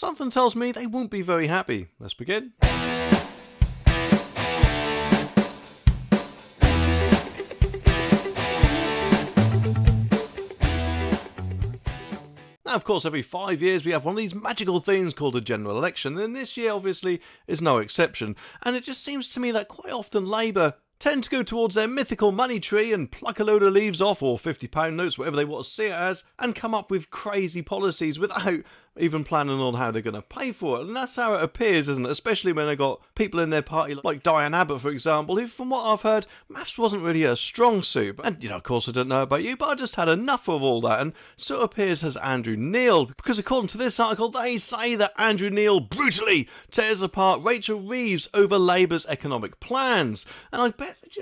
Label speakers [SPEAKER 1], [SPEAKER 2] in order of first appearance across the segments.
[SPEAKER 1] something tells me they won't be very happy. Let's begin. Now, of course, every 5 years we have one of these magical things called a general election, and this year obviously is no exception. And it just seems to me that quite often Labour tend to go towards their mythical money tree and pluck a load of leaves off, or £50 notes, whatever they want to see it as, and come up with crazy policies without even planning on how they're going to pay for it. And that's how it appears, isn't it? Especially when they've got people in their party like Diane Abbott, for example, who, from what I've heard, maths wasn't really a strong suit. And, of course, I don't know about you, but I just had enough of all that. And so it appears has Andrew Neil, because according to this article, they say that Andrew Neil brutally tears apart Rachel Reeves over Labour's economic plans. And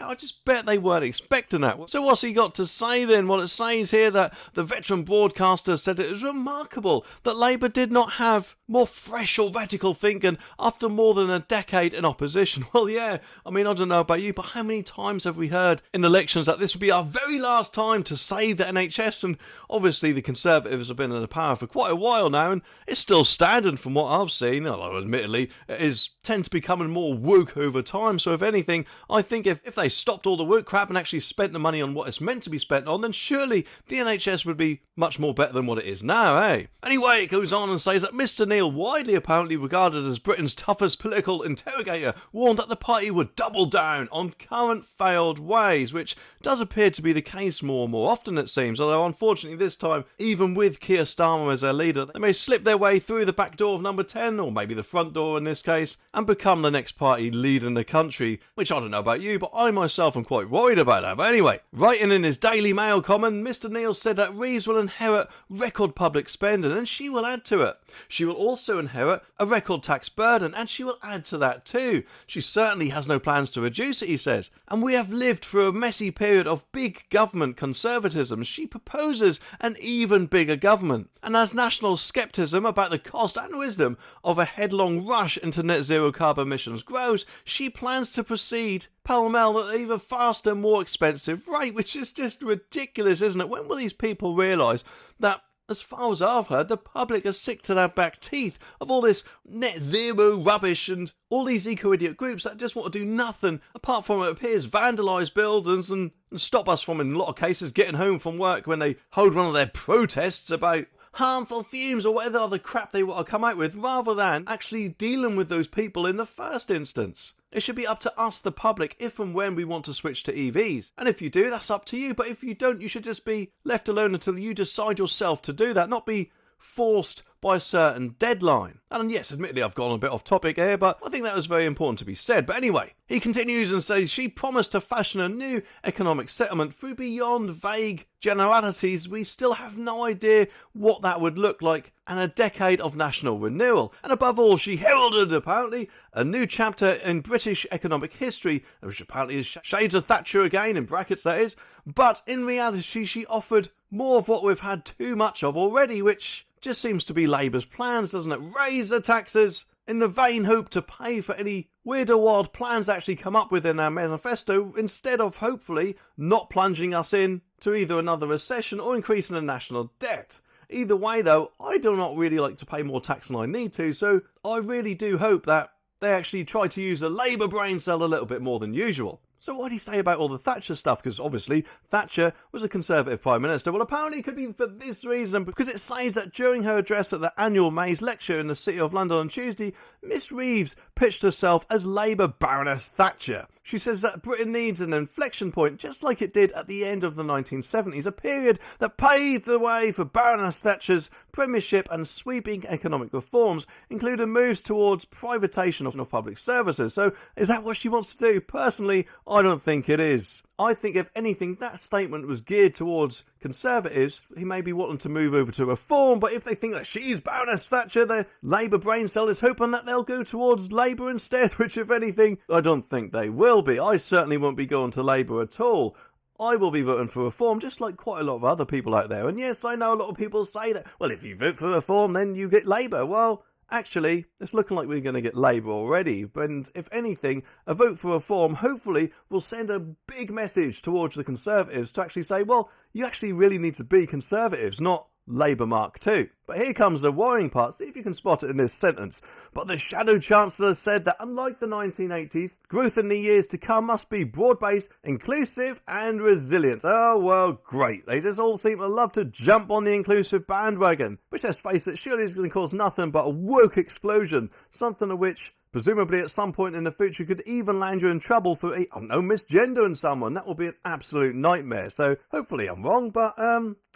[SPEAKER 1] I just bet they weren't expecting that. So what's he got to say then? Well, it says here that the veteran broadcaster said it was remarkable that Labour did not have more fresh or radical thinking after more than a decade in opposition. Well, yeah, I mean, I don't know about you, but how many times have we heard in elections that this would be our very last time to save the NHS? And obviously the Conservatives have been in the power for quite a while now, and it's still standing from what I've seen, although admittedly it tends to be becoming more woke over time. So if anything, I think if they stopped all the woke crap and actually spent the money on what it's meant to be spent on, then surely the NHS would be much more better than what it is now, eh? Anyway, it goes on and says that Mr Neil, widely apparently regarded as Britain's toughest political interrogator, warned that the party would double down on current failed ways, which does appear to be the case more and more often, it seems, although unfortunately this time, even with Keir Starmer as their leader, they may slip their way through the back door of number 10, or maybe the front door in this case, and become the next party leading the country, which I don't know about you, but I myself am quite worried about that. But anyway, writing in his Daily Mail comment, Mr Neil said that Reeves will inherit record public spending, and she will add to it. She will also inherit a record tax burden, and she will add to that too. She certainly has no plans to reduce it, he says. And we have lived through a messy period of big government conservatism. She proposes an even bigger government, and as national scepticism about the cost and wisdom of a headlong rush into net zero carbon emissions grows, she plans to proceed pell-mell at an even faster, more expensive rate, which is just ridiculous, isn't it? When will these people realise that, as far as I've heard, the public are sick to their back teeth of all this net zero rubbish and all these eco-idiot groups that just want to do nothing apart from, it appears, vandalise buildings and stop us from, in a lot of cases, getting home from work when they hold one of their protests about harmful fumes or whatever other crap they want to come out with, rather than actually dealing with those people in the first instance. It should be up to us, the public, if and when we want to switch to EVs. And if you do, that's up to you. But if you don't, you should just be left alone until you decide yourself to do that, not be forced by a certain deadline. And yes, admittedly, I've gone a bit off topic here, but I think that was very important to be said. But anyway, he continues and says she promised to fashion a new economic settlement through beyond vague generalities. We still have no idea what that would look like, and a decade of national renewal. And above all, she heralded, apparently, a new chapter in British economic history, which apparently is shades of Thatcher again, in brackets that is. But in reality, she offered more of what we've had too much of already, which just seems to be Labour's plans, doesn't it? Raise the taxes in the vain hope to pay for any weird or wild plans that actually come up with in our manifesto, instead of hopefully not plunging us in to either another recession or increasing the national debt. Either way though, I do not really like to pay more tax than I need to, so I really do hope that they actually try to use the Labour brain cell a little bit more than usual. So what did he say about all the Thatcher stuff? Because obviously Thatcher was a Conservative Prime Minister. Well, apparently it could be for this reason, because it says that during her address at the annual Mays lecture in the City of London on Tuesday, Miss Reeves pitched herself as Labour Baroness Thatcher. She says that Britain needs an inflection point, just like it did at the end of the 1970s, a period that paved the way for Baroness Thatcher's premiership and sweeping economic reforms, including moves towards privatisation of public services. So is that what she wants to do? Personally, I don't think it is. I think, if anything, that statement was geared towards Conservatives. He may be wanting to move over to reform, but if they think that she's Baroness Thatcher, the Labour brain cell is hoping that they'll go towards Labour instead, which, if anything, I don't think they will be. I certainly won't be going to Labour at all. I will be voting for reform, just like quite a lot of other people out there. And yes, I know a lot of people say that, well, if you vote for reform, then you get Labour. Well, actually, it's looking like we're going to get Labour already. And if anything, a vote for reform hopefully will send a big message towards the Conservatives to actually say, well, you actually really need to be Conservatives, not Labour Mark II. But here comes the worrying part, see if you can spot it in this sentence. But the Shadow Chancellor said that unlike the 1980s, growth in the years to come must be broad-based, inclusive and resilient. Oh well, great. They just all seem to love to jump on the inclusive bandwagon, which, let's face it, surely is going to cause nothing but a woke explosion, something of which presumably at some point in the future could even land you in trouble for, I don't know, misgendering someone. That will be an absolute nightmare. So hopefully I'm wrong, but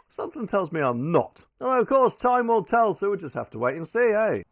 [SPEAKER 1] something tells me I'm not. And of course, time will tell, so we'll just have to wait and see, eh?